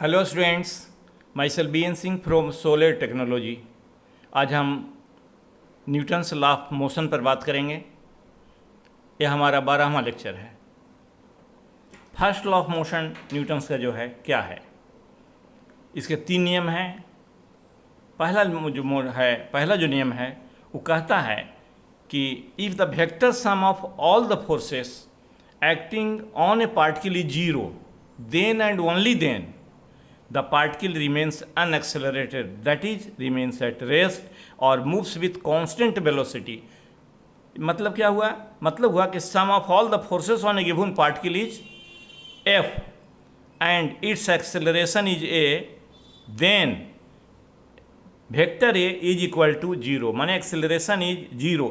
Hello students, my self B N Singh from solar technology. आज हम Newton's law of motion पर बात करेंगे। यह हमारा 12वां लेक्चर है। First law of motion Newton's का जो है क्या है, इसके 3 नियम हैं। पहला जो नियम है वो कहता है कि if the vector sum of all the forces acting on a particle is zero, then and only then the particle remains unaccelerated, that is remains at rest or moves with constant velocity। मतलब क्या हुआ? मतलब हुआ कि sum of all the forces on a given particle is F and its acceleration is A, then vector A is equal to 0, माने acceleration is 0।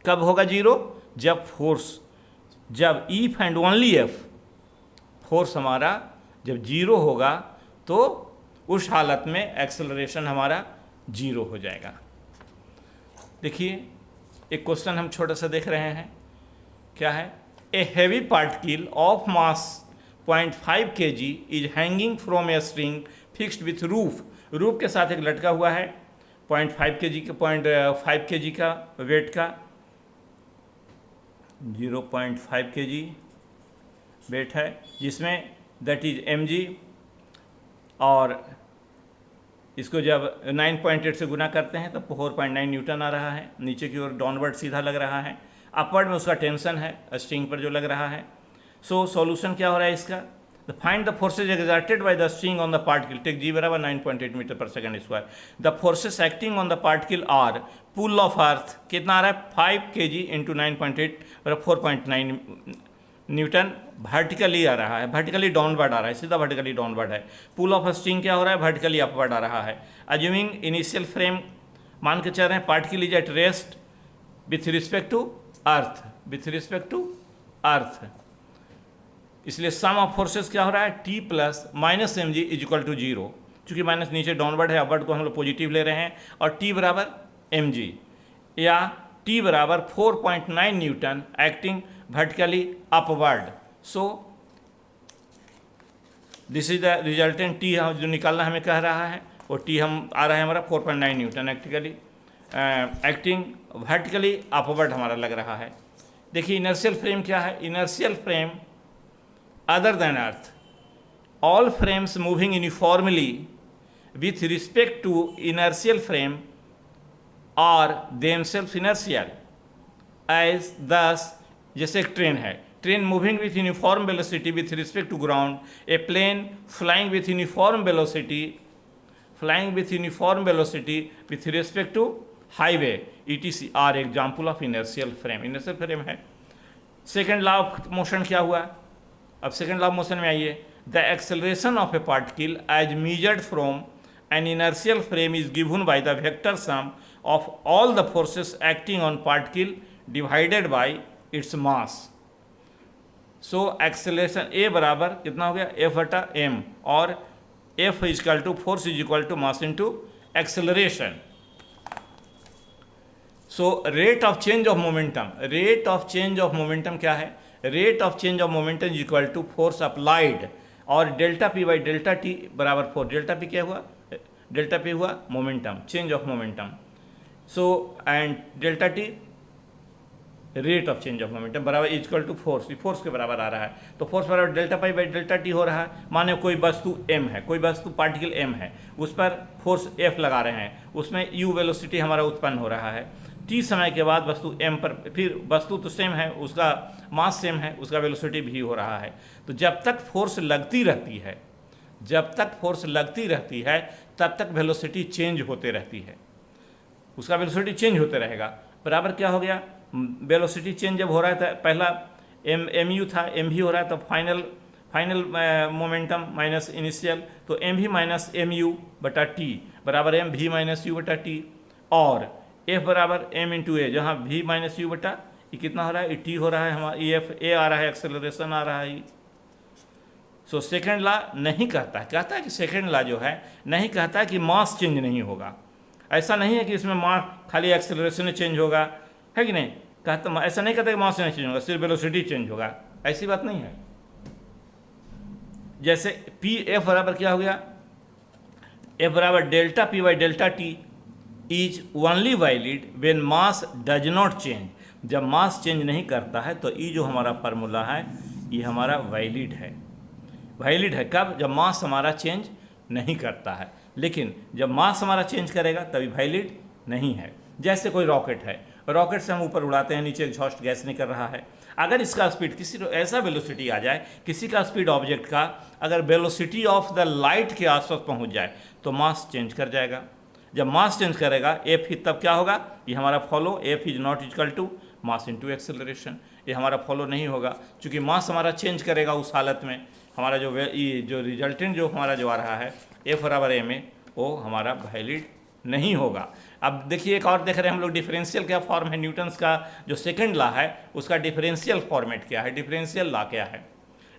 कब होगा 0? जब if and only F force हमारा जब 0 होगा तो उस हालत में एक्सेलरेशन हमारा 0 हो जाएगा। देखिए एक क्वेश्चन हम छोटा सा देख रहे हैं। क्या है? A heavy particle of mass 0.5 kg is hanging from a string fixed with roof के साथ एक लटका हुआ है 0.5 kg का वेट का 0.5 kg वेट है, जिसमें दैट इज mg, और इसको जब 9.8 से गुना करते हैं तो 4.9 न्यूटन आ रहा है। नीचे की ओर डाउनवर्ड सीधा लग रहा है, अपवर्ड में उसका टेंशन है स्ट्रिंग पर जो लग रहा है। सो सॉल्यूशन क्या हो रहा है इसका? The find the forces exerted by the string on the particle, take g बराबर 9.8 मीटर पर second square. The forces acting on the particle are pull of earth कितना आ रहा है 5 kg इंटू 9.8 बराबर 4.9 न्यूटन वर्टिकली आ रहा है, वर्टिकली डाउनवर्ड आ रहा है, सीधा वर्टिकली डाउनवर्ड है। पुल ऑफ स्ट्रिंग क्या हो रहा है? वर्टिकली अपवर्ड आ रहा है। अज्यूमिंग इनिशियल फ्रेम मान के चल रहे हैं particle is at rest with respect to earth, इसलिए सम ऑफ फोर्सेस क्या हो रहा है? T plus minus M G is equal to 0। चूँकि माइनस नीचे डाउनवर्ड है, अपवर्ड को हम लोग पॉजिटिव ले रहे हैं, और टी बराबर एम जी या टी बराबर 4.9 Newton acting vertically upward। so this is the resultant T जो निकालना हमें कह रहा है, वो T हम आ रहा है हमारा 4.9 न्यूटन एक्टिंग वर्टिकली अपवर्ड हमारा लग रहा है। देखिए इनर्शियल फ्रेम क्या है? Inertial frame other than earth, all frames moving uniformly with respect to inertial frame are themselves inertial as thus. जैसे एक ट्रेन है, train moving with uniform velocity with respect to ground, a plane flying with uniform velocity with respect to highway, ETC are example of inertial frame है। Second law of motion क्या हुआ? अब second law of motion में आइए। The acceleration of A particle as measured from an inertial frame is given by the vector sum of all the forces acting on particle divided by its mass. So acceleration a बराबर कितना हो गया? F बटा m, और F equal to force is equal to mass into acceleration. So rate of change of momentum क्या है? Rate of change of momentum is equal to force applied, और delta P by delta T बराबर 4। Delta P क्या हुआ? Delta P हुआ momentum, change of momentum. So and delta T rate of change of momentum बराबर equal to force के बराबर आ रहा है। तो फोर्स बराबर delta pi by delta T हो रहा है। माने कोई वस्तु m है, कोई वस्तु पार्टिकल m है, उस पर फोर्स F लगा रहे हैं, उसमें u वेलोसिटी हमारा उत्पन्न हो रहा है। t समय के बाद वस्तु m पर, फिर वस्तु तो सेम है, उसका मास सेम है, उसका वेलोसिटी भी हो रहा है। तो जब तक फोर्स लगती रहती है तब तक वेलोसिटी चेंज होते रहती है, उसका वेलोसिटी चेंज होते रहेगा। बराबर क्या हो गया? वेलोसिटी चेंज जब हो रहा था, पहला एम यू था, एम भी हो रहा है, तो फाइनल मोमेंटम माइनस इनिशियल, तो एम भी माइनस एम यू बटा टी बराबर एम भी माइनस यू बटा टी, और एफ बराबर एम इंटू ए, जहाँ भी माइनस यू बटा ये कितना हो रहा है? टी हो रहा है हमारा, एफ ए आ रहा है, एक्सेलरेशन आ रहा है। सो सेकेंड लॉ नहीं कहता है कि सेकेंड लॉ जो है नहीं कहता है कि मास चेंज नहीं होगा। ऐसा नहीं है कि इसमें मास खाली एक्सेलरेशन चेंज होगा, है कि नहीं? कहता ऐसा नहीं कहता कि मास नहीं चेंज होगा, सिर्फ वेलोसिटी चेंज होगा, ऐसी बात नहीं है। जैसे पी एफ बराबर क्या हो गया, एफ बराबर delta P by delta T is only valid when mass does not change. जब मास चेंज नहीं करता है तो ये जो हमारा फार्मूला है ये हमारा वैलिड है। वैलिड है कब, जब मास हमारा चेंज नहीं करता है, लेकिन जब मास हमारा चेंज करेगा तभी वैलिड नहीं है। जैसे कोई रॉकेट है, रॉकेट से हम ऊपर उड़ाते हैं, नीचे एग्जॉस्ट गैस निकल रहा है, अगर इसका स्पीड किसी ऐसा वेलोसिटी आ जाए, किसी का स्पीड ऑब्जेक्ट का अगर वेलोसिटी ऑफ द लाइट के आसपास पहुंच जाए तो मास चेंज कर जाएगा। जब मास चेंज करेगा एफ ही तब क्या होगा, ये हमारा follow F is not equal to mass into acceleration, ये हमारा फॉलो नहीं होगा, क्योंकि मास हमारा चेंज करेगा। उस हालत में हमारा जो रिजल्टेंट जो हमारा जो आ रहा है एफ बराबर एम ए, वो हमारा वैलिड नहीं होगा। अब देखिए एक और देख रहे हैं हम लोग, डिफरेंशियल क्या फॉर्म है, न्यूटन्स का जो सेकंड लॉ है उसका डिफरेंशियल फॉर्मेट क्या है, डिफरेंशियल लॉ क्या है,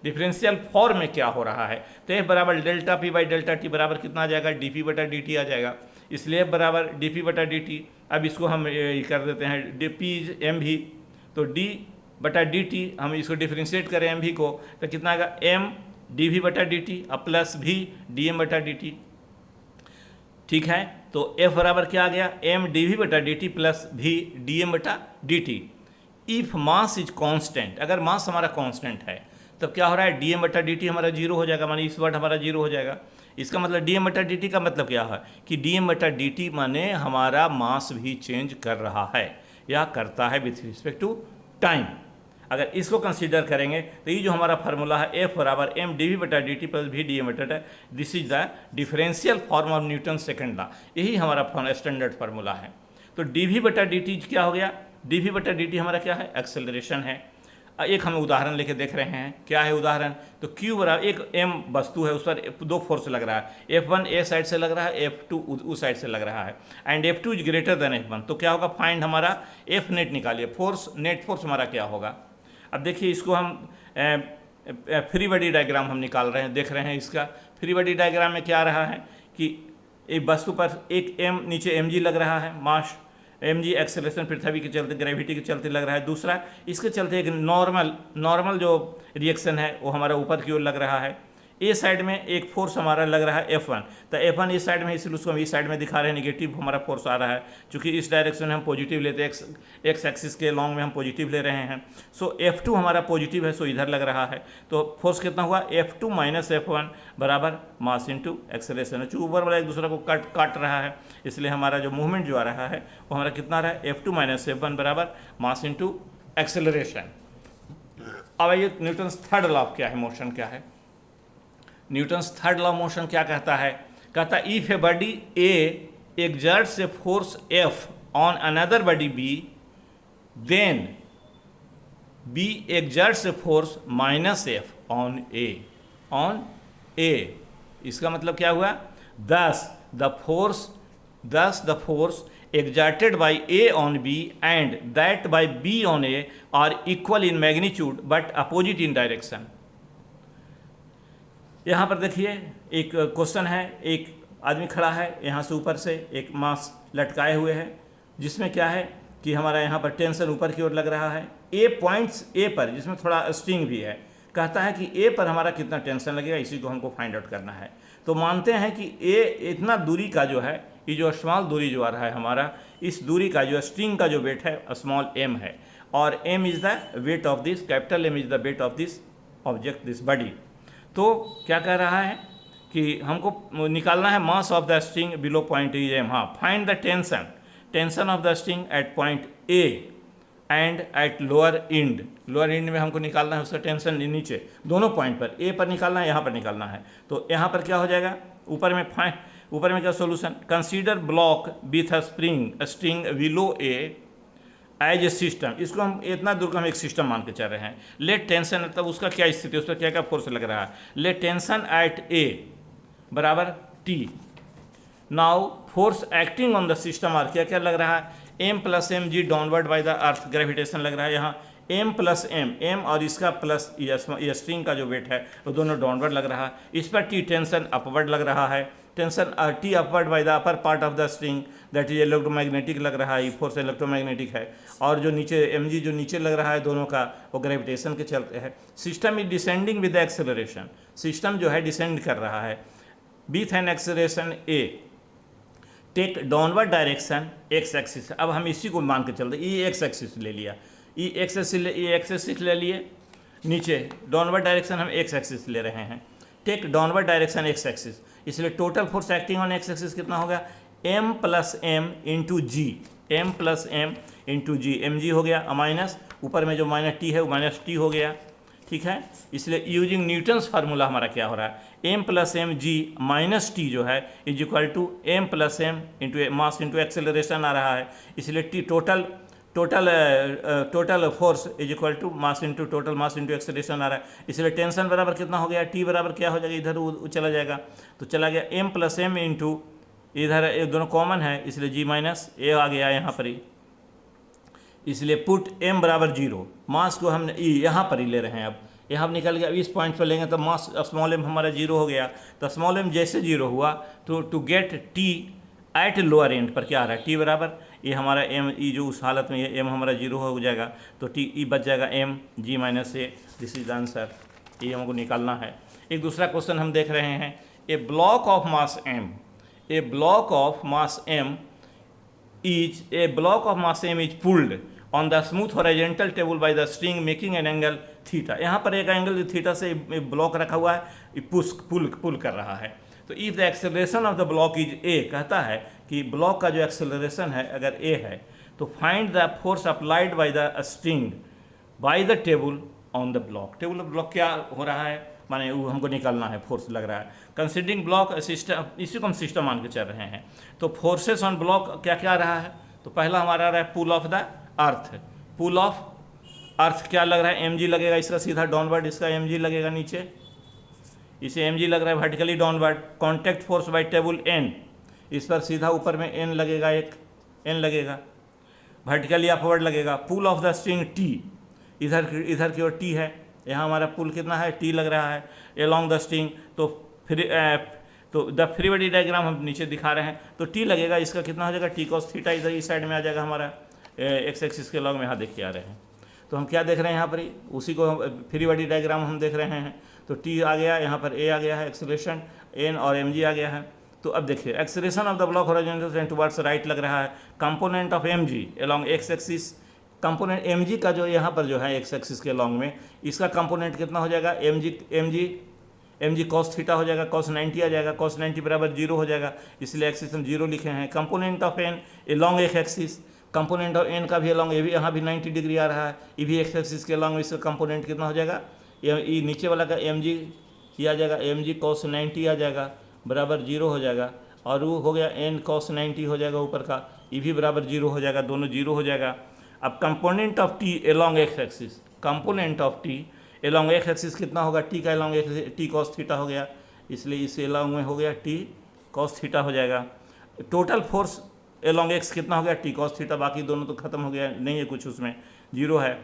डिफरेंशियल फॉर्म में क्या हो रहा है। तो एफ बराबर delta P by delta T बराबर कितना आ जाएगा, डी पी बटा डी टी आ जाएगा, इसलिए एफ बराबर डी पी बटा डी टी। अब इसको हम कर देते हैं डी पी एम भी, तो डी बटा डी टी हम इसको डिफ्रेंशिएट करें एम भी को तो कितना आएगा, एम डी वी बटा डी टी अब प्लस भी डी एम बटा डी टी। ठीक है, तो एफ बराबर क्या आ गया, एम डी वी बटा डी टी प्लस भी डी एम बटा D T. If mass is constant, अगर मास हमारा कांस्टेंट है तब क्या हो रहा है, डी एम बटा डी टी हमारा जीरो हो जाएगा, माने इस वर्ड हमारा जीरो हो जाएगा। इसका मतलब डी एम बटा डी टी का मतलब क्या है कि डी एम बटा डी टी माने हमारा मास भी चेंज कर रहा है या करता है विथ रिस्पेक्ट टू टाइम। अगर इसको कंसीडर करेंगे तो ये जो हमारा फार्मूला है एफ बराबर एम डी वी बटा डी टी प्लस भी डी एम बटा, this is the differential form of Newton second law, यही हमारा स्टैंडर्ड फार्मूला है। तो डी वी बटा डी टी क्या हो गया, डी वी बटा डी टी हमारा क्या है, एक्सेलरेशन है। एक हम उदाहरण लेके देख रहे हैं, क्या है उदाहरण, तो क्यू बराबर एक एम वस्तु है, उस पर दो फोर्स लग रहा है, F1 ए साइड से लग रहा है, F2 उस साइड से लग रहा है, and F2 is greater than F1। तो क्या होगा, फाइंड हमारा F नेट निकालिए, फोर्स नेट फोर्स हमारा क्या होगा। अब देखिए इसको हम फ्री बॉडी डायग्राम हम निकाल रहे हैं, देख रहे हैं इसका फ्री बॉडी डायग्राम में क्या आ रहा है कि एक वस्तु पर एक एम नीचे mg लग रहा है, मास mg एक्सेलरेशन पृथ्वी के चलते ग्रेविटी के चलते लग रहा है, दूसरा इसके चलते एक नॉर्मल जो रिएक्शन है वो हमारा ऊपर की ओर लग रहा है। ए साइड में एक फोर्स हमारा लग रहा है F1, तो F1 इस साइड में, इसलिए उसको हम इस साइड में दिखा रहे हैं, नेगेटिव हमारा फोर्स आ रहा है, क्योंकि इस डायरेक्शन में हम पॉजिटिव लेते हैं, एक्स एक्सिस के लॉन्ग में हम पॉजिटिव ले रहे हैं। सो F2 हमारा पॉजिटिव है, सो इधर लग रहा है, तो फोर्स कितना हुआ, F2 माइनस F1 बराबर मास इंटू एक्सेलरेशन है। ऊपर वाला एक दूसरे को काट रहा है, इसलिए हमारा जो मूवमेंट जो आ रहा है वो हमारा कितना आ रहा है, F2 माइनस F1 बराबर मास इंटू एक्सेलरेशन। अब ये न्यूटन्स थर्ड लॉ क्या है, मोशन क्या है। न्यूटन्स थर्ड लॉ मोशन क्या कहता है, कहता है if a body A exerts a force F on another body B, then B exerts a force minus F on A। इसका मतलब क्या हुआ, thus the force exerted by A on B and that by B on A are equal in magnitude but opposite in direction। यहाँ पर देखिए एक question है, एक आदमी खड़ा है, यहाँ से ऊपर से एक मास लटकाए हुए है, जिसमें क्या है कि हमारा यहाँ पर टेंशन ऊपर की ओर लग रहा है। ए पॉइंट्स ए पर, जिसमें थोड़ा स्ट्रिंग भी है, कहता है कि ए पर हमारा कितना टेंशन लगेगा, इसी को हमको फाइंड आउट करना है। तो मानते हैं कि ए इतना दूरी का जो है, ये जो स्मॉल दूरी जो आ रहा है हमारा, इस दूरी का जो स्ट्रिंग का जो वेट है स्मॉल एम है, और M is the weight of this, capital M is the weight of this object, this body. तो क्या कह रहा है कि हमको निकालना है mass of the string below point M. हाँ, find the tension of the string at point A and at lower end में हमको निकालना है उसका टेंशन नीचे, दोनों पॉइंट पर, ए पर निकालना है, यहाँ पर निकालना है। तो यहाँ पर क्या हो जाएगा, ऊपर में क्या solution, consider block with a string below A as a system. इसको हम इतना दूर का हम एक सिस्टम मान के चल रहे हैं। लेट टेंशन, तब उसका क्या स्थिति, उस पर क्या क्या फोर्स लग रहा है। लेट टेंशन एट ए बराबर T. Now force acting on the system are, क्या क्या लग रहा है, M plus M G downward by the earth gravitation लग रहा है। यहाँ एम प्लस एम और इसका प्लस ये स्ट्रिंग का जो वेट है वो दोनों डाउनवर्ड लग रहा है। इस पर टी टेंशन अपवर्ड लग रहा है, tension T upward by the upper part of the string that is electromagnetic लग रहा है, ये फोर्स इलेक्ट्रोमैग्नेटिक है। और जो नीचे एम जी जो नीचे लग रहा है दोनों का, वो ग्रेविटेशन के चलते है। System is descending with the acceleration, system जो है डिसेंड कर रहा है। With an acceleration A take downward direction X axis. अब हम इसी को मान के चलते, ई एक्स एक्सिस ले लिया, ई एक्स एक्सिस ले लिए, नीचे डाउनवर्ड डायरेक्शन हम एक्स एक्सिस ले रहे हैं। Take downward direction X axis, इसलिए total force acting on X axis कितना होगा, m plus M into G, M plus M into G, M G हो गया, माइनस ऊपर में जो माइनस टी है वो माइनस टी हो गया, ठीक है। इसलिए यूजिंग न्यूटन्स फार्मूला हमारा क्या हो रहा है, M plus M G minus T जो है is equal to M plus M into mass into acceleration आ रहा है। इसलिए T total force is equal to mass into total mass into acceleration आ रहा है। इसलिए टेंशन बराबर कितना हो गया, टी बराबर क्या हो जाएगा, इधर चला जाएगा, तो चला गया एम प्लस एम इंटू, इधर ये दोनों कॉमन है इसलिए जी माइनस ए आ गया यहाँ पर ही। इसलिए पुट m बराबर 0, मास को हम यहाँ पर ही ले रहे हैं। अब यहाँ निकल गया, अब इस पॉइंट पर लेंगे तो मास स्मॉल m हमारा 0 हो गया। तो स्मॉल m जैसे 0 हुआ तो to get t at lower end पर क्या आ रहा है, t बराबर ये हमारा m ई जो उस हालत में ये m हमारा 0 हो जाएगा, तो t ई बच जाएगा m g minus A. This is answer, ये हमको निकालना है। एक दूसरा क्वेश्चन हम देख रहे हैं, a block of mass m, a block of mass m is pulled on the smooth horizontal table by the string making an angle theta। यहाँ पर एक एंगल थीटा से ब्लॉक रखा हुआ है, पुल कर रहा है। तो if the acceleration of the block is a, कहता है कि ब्लॉक का जो एक्सेलरेशन है अगर ए है तो find the force applied by the string by the table on the block. Table block क्या हो रहा है, माने वो हमको निकालना है, फोर्स लग रहा है। कंसीडरिंग ब्लॉक सिस्टम, इसी को हम सिस्टम मान के चल रहे हैं। तो फोर्सेस ऑन ब्लॉक क्या क्या रहा है, तो पहला हमारा आ रहा है pull of the earth. Pull of earth क्या लग रहा है, mg लगेगा, इसका सीधा डाउनवर्ड, इसका mg लगेगा नीचे, इसे mg लग रहा है vertically downward. Contact force by table n, इस पर सीधा ऊपर में n लगेगा, एक n लगेगा, वर्टिकली अपवर्ड लगेगा। पुल ऑफ द स्ट्रिंग t, इधर की ओर t है, यहाँ हमारा पुल कितना है, टी लग रहा है एलॉन्ग द स्ट्रिंग। तो द फ्री बॉडी डायग्राम हम नीचे दिखा रहे हैं, तो टी लगेगा, इसका कितना हो जाएगा, टी कॉस थीटा, इधर इस साइड में आ जाएगा हमारा एक्स एक्सिस के लॉन्ग में, यहाँ देख के आ रहे हैं। तो हम क्या देख रहे हैं यहाँ पर ही, उसी को फ्री बॉडी डायग्राम हम देख रहे हैं। तो टी आ गया, यहाँ पर ए आ गया है, एक्सेलरेशन एन और एम जी आ गया है। तो अब देखिए acceleration of the block horizontal and towards right लग रहा है। Component of m g along x axis, component m g का जो यहाँ पर जो है एक्स एक्सिस के लॉन्ग में, इसका कंपोनेंट कितना हो जाएगा, एम जी कॉस थीटा हो जाएगा, कॉस 90 आ जाएगा, कॉस 90 बराबर 0 हो जाएगा, इसलिए एक्सिस हम 0 लिखे हैं। Component of N along x axis, component of N का भी अलॉन्ग, ये भी यहाँ भी 90 डिग्री आ रहा है, ये भी एक्स एक्सिस के अलॉन्ग, इसका कंपोनेंट कितना हो जाएगा, ये नीचे वाला का एम जी आ जाएगा, एम जी कॉस 90 आ जाएगा बराबर 0 हो जाएगा, और वो हो गया एन कॉस 90 हो जाएगा ऊपर का, ये भी बराबर 0 हो जाएगा, दोनों 0 हो जाएगा। अब component of T along x axis, component of T along x axis कितना होगा, टी का along x T cos theta हो गया, इसलिए इस एलॉन्ग में हो गया टी कॉस थीटा हो जाएगा। टोटल फोर्स एलॉन्ग एक्स कितना हो गया, टी कॉस थीटा, बाकी दोनों तो खत्म हो गया, नहीं है कुछ उसमें, 0 है,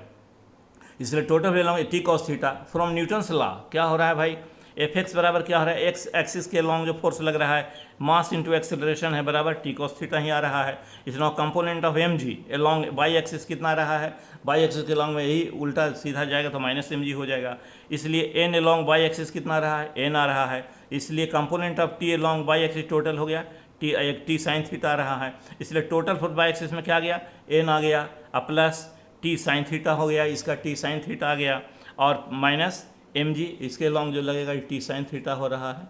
इसलिए total along T cos theta. From Newton's law क्या हो रहा है भाई, एफ एक्स बराबर क्या हो रहा है, एक्स एक्सिस के लॉन्ग जो फोर्स लग रहा है, मास इंटू एक्सेलरेशन है बराबर टी कॉस थीटा ही आ रहा है। इस now component of m g long y axis कितना आ रहा है, बाई एक्सिस के लॉन्ग में यही उल्टा सीधा जाएगा तो माइनस एम जी हो जाएगा, इसलिए एन लॉन्ग बाई एक्सिस कितना आ रहा है, एन आ रहा है, इसलिए component of T long y axis total हो गया टी साइन थीटा आ रहा है, इसलिए टोटल फोर्स बाई एक्सिस में क्या आ गया, एन आ गया, प्लस टी साइन थीटा हो गया, इसका टी साइन थीटा आ गया, और माइनस एम जी इसके लॉन्ग जो लगेगा टी साइन थीटा हो रहा है,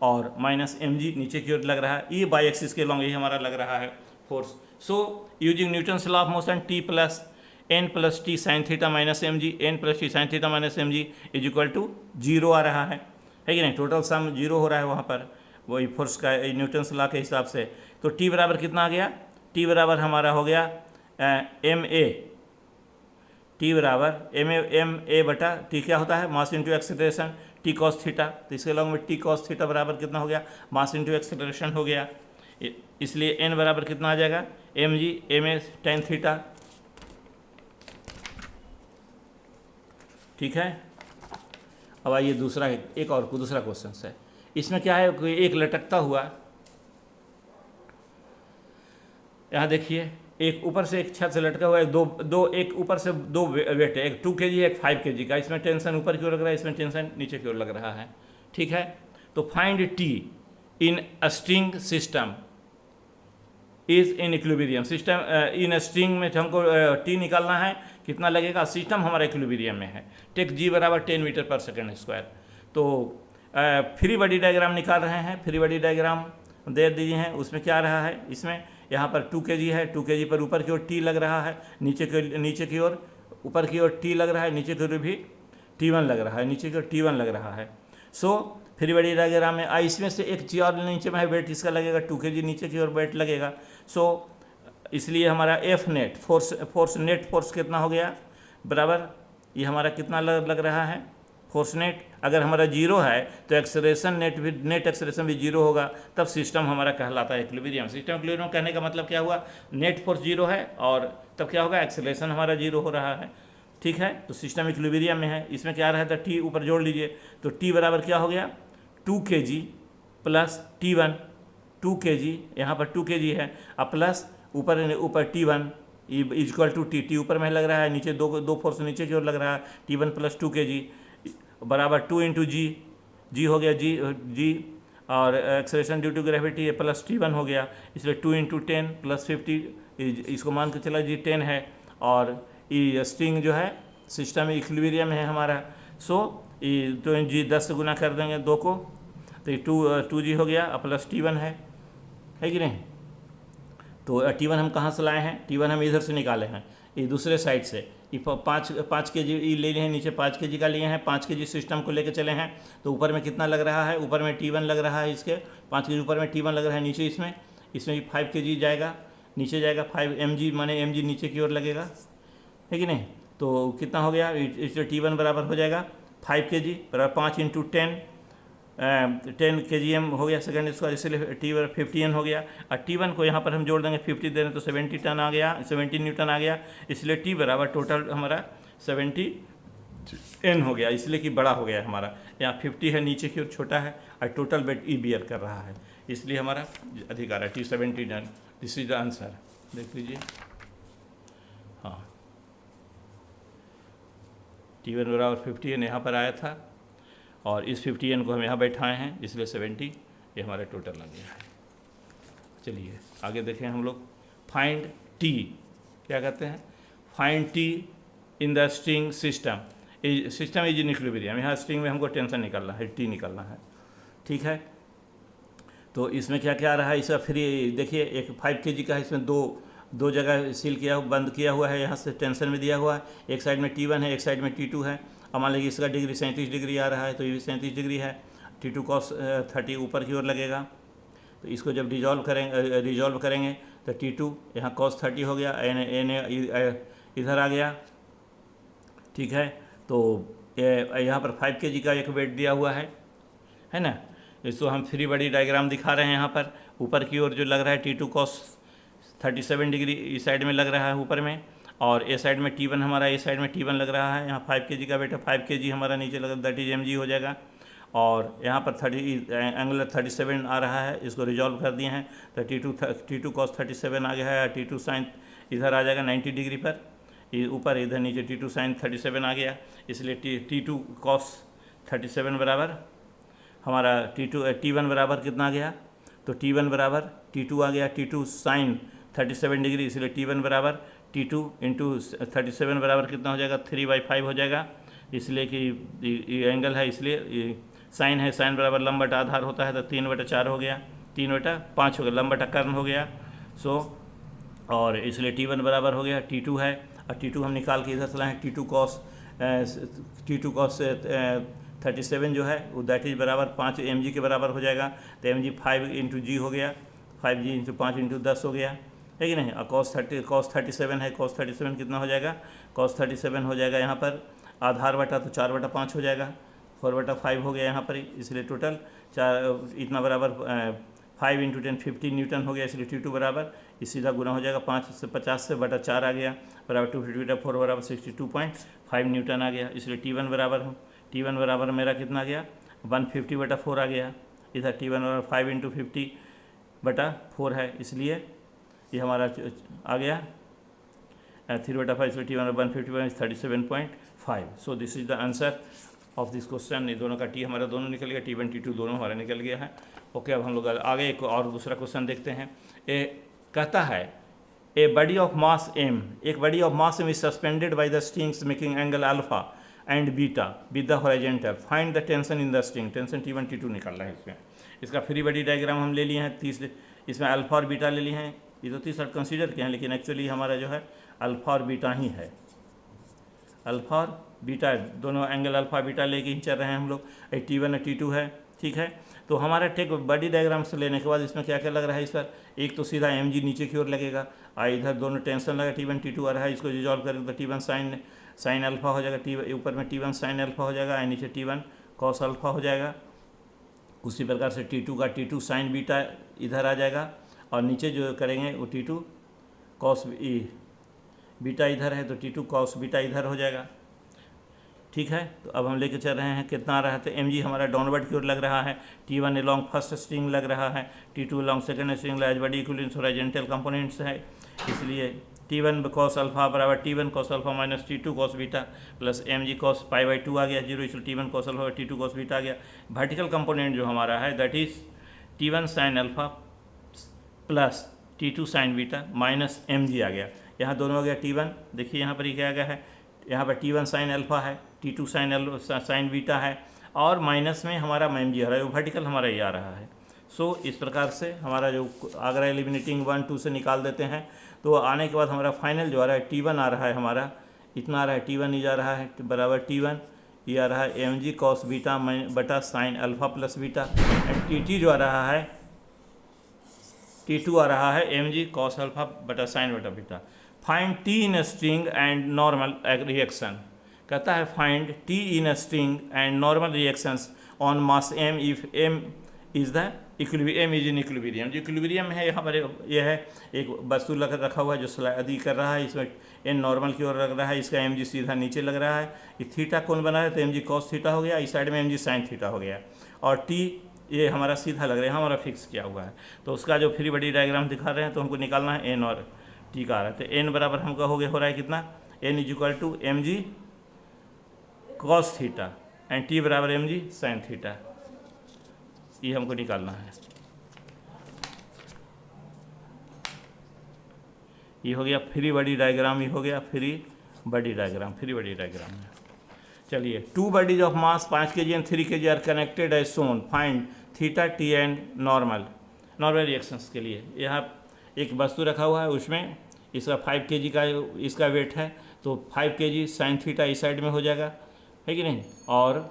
और माइनस एम जी नीचे की ओर लग रहा है, ये बाई एक्सिस के लॉन्ग यही हमारा लग रहा है force. So using Newton's law of motion T plus N plus T sine theta minus M g, N plus T sine theta minus M G is equal to 0 आ रहा है कि नहीं, टोटल सम 0 हो रहा है वहाँ पर, वही फोर्स का न्यूटन्स लॉ के हिसाब से। तो टी बराबर कितना आ गया, टी बराबर हमारा हो गया एम ए, टी बराबर एम ए बटा टी क्या होता है, mass into acceleration T cos theta, तो इसके लॉन्ग में टी कॉस थीटा बराबर कितना हो गया, मास इंटू एक्सेलरेशन हो गया, इसलिए एन बराबर कितना आ जाएगा, m g m a tan theta, ठीक है। अब आइए दूसरा दूसरा क्वेश्चन है, इसमें क्या है, एक लटकता हुआ, यहाँ देखिए एक ऊपर से एक छत से लटका हुआ है, एक ऊपर से दो वेट है, एक 2 kg है, एक 5 kg का। इसमें टेंशन ऊपर की ओर लग रहा है, इसमें टेंशन नीचे की ओर लग रहा है। ठीक है, तो find T in a string system is in equilibrium. System in string में हमको टी निकालना है, कितना लगेगा, सिस्टम हमारा इक्विलिब्रियम में है। टेक जी बराबर 10 मीटर पर सेकेंड स्क्वायर। तो फ्री बॉडी डायग्राम निकाल रहे हैं, फ्री बॉडी डायग्राम दे दीजिए हैं। उसमें क्या रहा है, इसमें यहाँ पर 2 kg है, 2 kg पर ऊपर की ओर टी लग रहा है, नीचे की ओर ऊपर की ओर टी लग रहा है, नीचे की ओर भी T1 लग रहा है, नीचे की ओर T1 लग रहा है। सो फ्री बॉडी डायग्राम में इसमें से एक चीज और नीचे में है, वेट इसका लगेगा 2 kg, नीचे की ओर वेट लगेगा। सो इसलिए हमारा F net force net force कितना हो गया, बराबर ये हमारा कितना लग रहा है, फोर्स नेट। अगर हमारा जीरो है तो एक्सेलरेशन नेट एक्सेलरेशन भी जीरो होगा, तब सिस्टम हमारा कहलाता है इक्विलिब्रियम। सिस्टम इक्विलिब्रियम कहने का मतलब क्या हुआ, नेट फोर्स जीरो है और तब क्या होगा, एक्सेलरेशन हमारा जीरो हो रहा है। ठीक है, तो सिस्टम इक्विलिब्रियम में है। इसमें क्या रहा था, टी ऊपर जोड़ लीजिए, तो टी बराबर क्या हो गया, 2 kg प्लस T1, 2 kg यहाँ पर 2 kg है, अब प्लस ऊपर T1 इक्वल टू टी ऊपर में लग रहा है, नीचे दो फोर्स नीचे की ओर लग रहा है, T1 प्लस 2 kg बराबर 2 इंटू जी हो गया, जी और एक्सेलरेशन ड्यू टू ग्रेविटी है प्लस T1 हो गया, इसलिए 2 इंटू 10 प्लस 50, इसको मान के चला जी 10 है। और ये स्ट्रिंग जो है सिस्टम इक्विलिब्रियम में है हमारा। सो ये तो जी 10 से गुना कर देंगे 2 को, तो ये 2 जी हो गया प्लस T1 है कि नहीं। तो T1 हम कहाँ से लाए हैं, T1 हम इधर से निकाले हैं, ये दूसरे साइड से। ये 5 kg ले लिए हैं, नीचे 5 kg का लिए हैं, 5 kg सिस्टम को लेके चले हैं। तो ऊपर में कितना लग रहा है, ऊपर में T1 लग रहा है, इसके 5 kg ऊपर में T1 लग रहा है, नीचे इसमें भी 5 kg जाएगा, नीचे जाएगा 5 mg, माने mg नीचे की ओर लगेगा, है कि नहीं। तो कितना हो गया, इसलिए T1 बराबर हो जाएगा 5 kg बराबर 5 इंटू 10 kgm हो गया सेकेंड स्क्वायर, इसलिए T बराबर 50N हो गया। और T1 को यहाँ पर हम जोड़ देंगे, 50 दे रहे तो 70 टन आ गया, 70 न्यूटन आ गया, इसलिए T बराबर टोटल हमारा 70N हो गया, इसलिए कि बड़ा हो गया हमारा। यहाँ 50 है, नीचे की ओर छोटा है, और टोटल वेट ई बियर कर रहा है, इसलिए हमारा अधिक आ रहा है T 70 ton. This is the answer, देख लीजिए। हाँ, T1 बराबर 50N यहाँ पर आया था, और इस 50N को हम यहाँ बैठाए हैं, इसलिए 70 ये हमारा टोटल लग गया है। चलिए आगे देखें हम लोग। फाइंड टी, क्या कहते हैं, find T in the string system. System is in equilibrium, यहाँ स्ट्रिंग में हमको टेंशन निकालना है, टी निकालना है। ठीक है, तो इसमें क्या क्या रहा है, इसका फ्री देखिए, एक 5 kg का है, इसमें दो जगह सील किया बंद किया हुआ है, यहाँ से टेंशन में दिया हुआ है। एक साइड में T1 है, एक साइड में T2 है। अब मान लीजिए इसका डिग्री 37 डिग्री आ रहा है, तो ये भी 37 डिग्री है। T2 cos 30 ऊपर की ओर लगेगा, तो इसको जब रिजॉल्व करेंगे तो T2 यहाँ cos 30 हो गया, एन इधर आ गया। ठीक है, तो यहाँ पर 5 kg का एक वेट दिया हुआ है ना। इसको हम फ्री बॉडी डायग्राम दिखा रहे हैं। यहाँ पर ऊपर की ओर जो लग रहा है T2 cos 37 डिग्री इस साइड में लग रहा है ऊपर में, और ए साइड में T1 हमारा ए साइड में T1 लग रहा है। यहाँ 5 kg का वेट है, 5 kg हमारा नीचे लगा, दैट इज mg हो जाएगा। और यहाँ पर 30 एंगल 37 आ रहा है, इसको रिजॉल्व कर दिए हैं, तो T2 cos 37 आ गया है। T2 sin इधर आ जाएगा 90 डिग्री पर, ऊपर इधर नीचे T2 sin 37 आ गया, इसलिए T2 cos 37 बराबर हमारा T1 बराबर कितना आ गया, तो T1 बराबर T2 आ गया, T2 sin 37 डिग्री, इसलिए T1 बराबर T2 इंटू 37 बराबर कितना हो जाएगा, 3/5 हो जाएगा, इसलिए कि ये एंगल है, इसलिए साइन है, साइन बराबर लंब बटा आधार होता है, तो 3/4 हो गया, 3/5 हो गया, लंब बटा कर्ण हो गया। सो और इसलिए T1 बराबर हो गया, T2 है, और T2 हम निकाल के इधर से लाएँ, T2 cos 37 जो है वो दैट इज बराबर 5 mg के बराबर हो जाएगा, तो mg 5 इंटू जी हो गया, 5g इंटू 5 इंटू 10 हो गया, है कि नहीं। और cos 37 है, cos 37 कितना हो जाएगा, cos 37 हो जाएगा यहाँ पर आधार बटा, तो 4/5 हो जाएगा, 4/5 हो गया यहाँ पर, इसलिए टोटल 4 इतना बराबर 5 इंटू 10 50 न्यूटन हो गया, इसलिए T2 बराबर इस सीधा गुना हो जाएगा, 5 से 50 से बटा 4 आ गया, बराबर 250/4 बराबर 62.5 न्यूटन आ गया, इसलिए T1 बराबर मेरा कितना आ गया, 150/4 आ गया। इधर T1 बराबर 5 इंटू 50/4 है, इसलिए ये हमारा आ गया 3/5 इसमें T1 151 is 37.5. So this is the answer of this question. ये दोनों का टी हमारा दोनों निकल गया, T1 T2 दोनों हमारा निकल गया है. ओके, अब हम लोग आगे एक और दूसरा क्वेश्चन देखते हैं. ये कहता है a body of mass m, एक body of mass m is suspended by the strings making angle alpha and beta with the horizontal. Find the tension in the string. Tension T1 T2 निकल रहा है इसमें. इसका free body diagram हम ले लिए हैं 30, इसमें अल्फा और बीटा ले लिए हैं. ये तो 30 कंसीडर किए हैं, लेकिन एक्चुअली हमारा जो है अल्फा और बीटा ही है. अल्फा और बीटा दोनों एंगल अल्फा बीटा लेके ही चल रहे हैं हम लोग. T1 और T2 है, ठीक है. तो हमारा टेक बॉडी डायग्राम से लेने के बाद इसमें क्या क्या लग रहा है इस पर. एक तो सीधा mg नीचे की ओर लगेगा, इधर दोनों टेंशन लगा T1 T2 आ रहा है. इसको रिजॉल्व करें तो T1 साइन अल्फा हो जाएगा, ऊपर में T1 साइन अल्फा हो जाएगा, नीचे T1 कॉस अल्फा हो जाएगा. उसी प्रकार से T2 का T2 साइन बीटा इधर आ जाएगा, और नीचे जो करेंगे वो T2 कॉस बीटा इधर है तो T2 कॉस बीटा इधर हो जाएगा, ठीक है. तो अब हम लेके चल रहे हैं कितना आ रहा है. तो mg हमारा डाउनवर्ड की ओर लग रहा है, T1 अलॉन्ग फर्स्ट स्ट्रिंग लग रहा है, T2 अलॉन्ग सेकंड स्ट्रिंग लग रहा है. बड़ी इक्विवेलेंस हॉरिजॉन्टल कंपोनेंट्स है, इसलिए T1 कॉस अल्फा बराबर T1 cos alpha minus T2 cos beta plus mg cos π/2 आ गया 0, इसलिए T1 cos alpha T2 cos beta आ गया. वर्टिकल कंपोनेंट जो हमारा है that is T1 sine alpha plus T2 sine beta minus mg आ गया. यहाँ दोनों हो गया T1. देखिए यहाँ पर ये क्या गया है, यहाँ पर T1 साइन अल्फा है, T2 साइन बीटा है, और माइनस में हमारा mg आ रहा है, वर्टिकल हमारा ये आ रहा है. सो इस प्रकार से हमारा जो अगर एलिमिनेटिंग 1 2 से निकाल देते हैं तो आने के बाद हमारा फाइनल जो आ रहा है T1 आ रहा है हमारा इतना आ रहा है. T1 ही जा रहा है बराबर T1 ये आ रहा है mg कॉस बीटा बटा sign alpha plus beta, and T2 जो आ रहा है T2 आ रहा है mg कॉस अल्फा बटा साइन बटा beta. Find T in a string and normal reaction. कहता है find T in a string and normal reactions on mass m if m is the equilibrium is in equilibrium. जो equilibrium है यहाँ पर यह है एक वस्तु रखा हुआ है जो स्लाइड कर रहा है, इसमें n नॉर्मल की ओर लग रहा है, इसका mg सीधा नीचे लग रहा है. ये थीटा कौन बना है तो mg कॉस थीटा हो गया, इस साइड में mg साइन थीटा हो गया, और t ये हमारा सीधा लग रहा है, हमारा फिक्स किया हुआ है. तो उसका जो फ्री बॉडी डायग्राम दिखा रहे हैं तो हमको निकालना है n और t का आ रहा है. तो n बराबर हमका हो रहा है कितना, n is equal to mg cos theta and t बराबर mg साइन थीटा. ये हमको निकालना है. ये हो गया फ्री बॉडी डायग्राम, ये हो गया free body diagram. Free body diagram है. चलिए, 2 bodies of mass 5 kg and 3 kg are connected as shown. Find theta T and normal reactions के लिए. यहाँ एक वस्तु रखा हुआ है, उसमें इसका 5 kg का इसका वेट है, तो 5 kg साइन थीटा इस साइड में हो जाएगा, है कि नहीं. और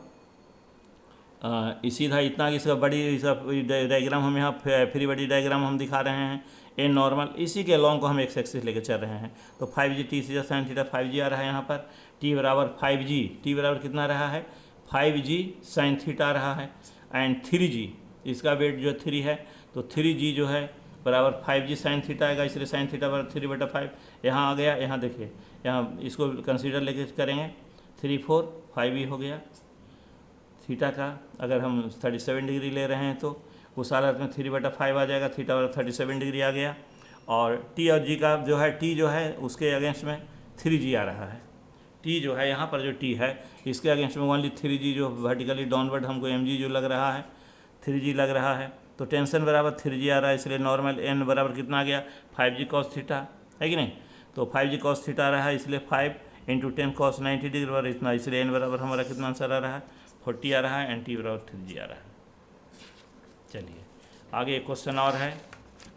सीधा इतना इसका बड़ी डायग्राम हम यहाँ फ्री बॉडी डायग्राम हम दिखा रहे हैं. एन नॉर्मल इसी के लॉन्ग को हम एक्स एक्सिस लेके चल रहे हैं. तो 5g टी सीधा साइन थीटा 5g आ रहा है यहाँ पर. टी बराबर 5g, टी बराबर कितना रहा है 5g साइन थीटा आ रहा है, एंड 3g इसका वेट जो 3 है, तो 3g जो है बराबर 5g साइन थीटा आएगा, इसलिए साइन थीटा बराबर 3/5 यहाँ आ गया. यहाँ देखिए, यहाँ इसको कंसीडर लेके करेंगे 3 4 5 हो गया. थीटा का अगर हम 37 डिग्री ले रहे हैं तो उस हालत में 3/5 आ जाएगा, थीटा बराबर 37 डिग्री आ गया. और टी और जी का जो है, टी जो है उसके अगेंस्ट में 3g आ रहा है. टी जो है यहाँ पर जो टी है इसके अगेंस्ट में ओनली 3g जो वर्टिकली डाउनवर्ड हमको mg जो लग रहा है 3g लग रहा है. तो टेंशन बराबर 3g आ रहा है, इसलिए नॉर्मल n बराबर कितना आ गया 5g कॉस थीटा, है कि नहीं. तो 5g कॉस थीटा आ रहा है, इसलिए 5 × 10 cos 90 डिग्री बराबर इतना, इसलिए n बराबर हमारा कितना आंसर आ रहा है 40 आ रहा है, एंड t बराबर 3g आ रहा है. चलिए आगे एक क्वेश्चन और है.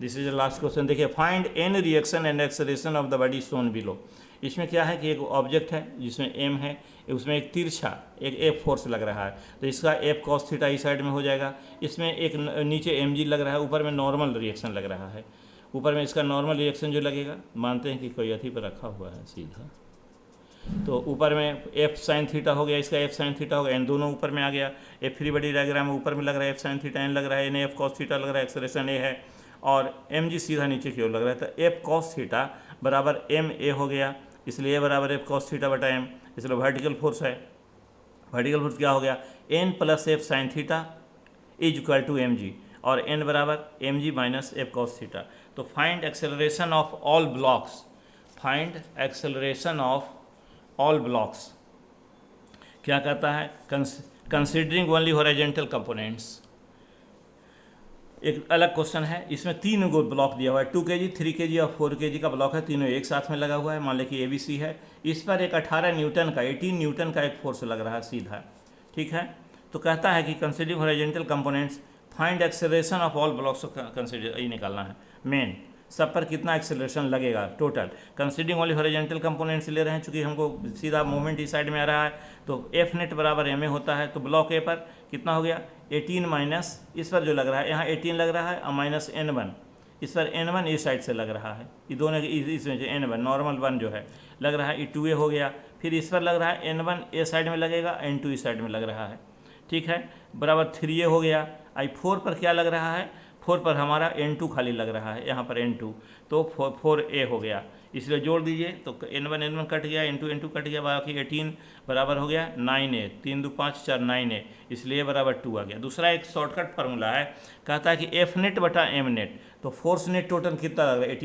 This is the last question. देखिए, find n reaction and acceleration of the body shown below. इसमें क्या है कि एक ऑब्जेक्ट है जिसमें m है, उसमें एक तिरछा एक F फोर्स लग रहा है, तो इसका F cos थीटा इस साइड में हो जाएगा. इसमें एक नीचे mg लग रहा है, ऊपर में नॉर्मल रिएक्शन लग रहा है. ऊपर में इसका नॉर्मल रिएक्शन जो लगेगा, मानते हैं कि कोई अथी पर रखा हुआ है सीधा, तो ऊपर में F साइन थीटा हो गया, इसका F साइन थीटा हो गया, एन दोनों ऊपर में आ गया. F फ्री बॉडी डायग्राम में ऊपर में लग रहा है F साइन थीटा, एन लग रहा है, एन F cos थीटा लग रहा है, एक्सेलरेशन ए है, और mg सीधा नीचे की ओर लग रहा है. तो F cos थीटा बराबर ma हो गया, इसलिए बराबर F cos थीटा बटा m, इसलिए वर्टिकल फोर्स है. वर्टिकल फोर्स क्या हो गया n + F sine theta is equal to mg. और n बराबर mg minus F cos theta. तो find acceleration of all blocks, find acceleration of all blocks क्या कहता है, कंसिडरिंग ओनली हॉरिजॉन्टल कंपोनेंट्स। एक अलग क्वेश्चन है, इसमें 3 गो ब्लॉक दिया हुआ है, 2 kg, 3 kg और 4 kg का ब्लॉक है, तीनों एक साथ में लगा हुआ है। मान लें कि ABC है, इस पर एक 18 न्यूटन का 18 न्यूटन का एक फोर्स लग रहा है सीधा, ठीक है। तो कहता है कि considering horizontal components find acceleration of all blocks, consider यही निकालना है मेन, सब पर कितना एक्सेलरेशन लगेगा total. Considering only horizontal components ले रहे हैं, चूँकि हमको सीधा मूवमेंट इस साइड में आ रहा है, तो एफ नेट बराबर ma होता है। तो ब्लॉक ए पर कितना हो गया 18 माइनस इस पर जो लग रहा है, यहाँ 18 लग रहा है और माइनस n1, इस पर n1 इस साइड से लग रहा है, ये दोनों इसमें से n1 नॉर्मल 1 जो है लग रहा है, ये 2a हो गया। फिर इस पर लग रहा है n1 ए साइड में लगेगा, n2 इस साइड में लग रहा है, ठीक है, बराबर 3a हो गया। आई 4 पर क्या लग रहा है, 4 पर हमारा n2 खाली लग रहा है, यहाँ पर n2, तो 4a हो गया, इसलिए जोड़ दीजिए तो n1 कट गया, n2 कट गया, बाकी 18 बराबर हो गया 9a, 3 2 5 4 9a, इसलिए बराबर 2 आ गया। दूसरा एक शॉर्टकट फार्मूला है, कहता है कि एफ नेट बटा एम नेट, तो फोर्स नेट टोटल कितना लग रहा है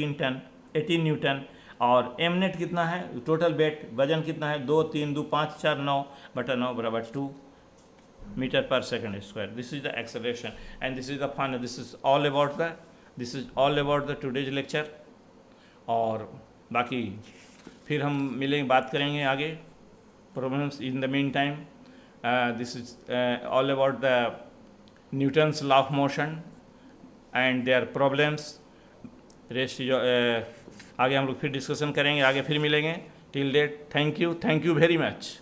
18 न्यूटन, और एम नेट कितना है टोटल वेट वजन कितना है 2 3 2 5 4 9 बटा 9 बराबर 2 meter per second square. This is the acceleration and this is the fun. This is all about the today's lecture. और बाकी फिर हम मिलेंगे, बात करेंगे आगे problems. In the mean time this is all about the Newton's law of motion and their problems. Rest आगे हम लोग फिर डिस्कशन करेंगे, आगे फिर मिलेंगे। Till date thank you very much.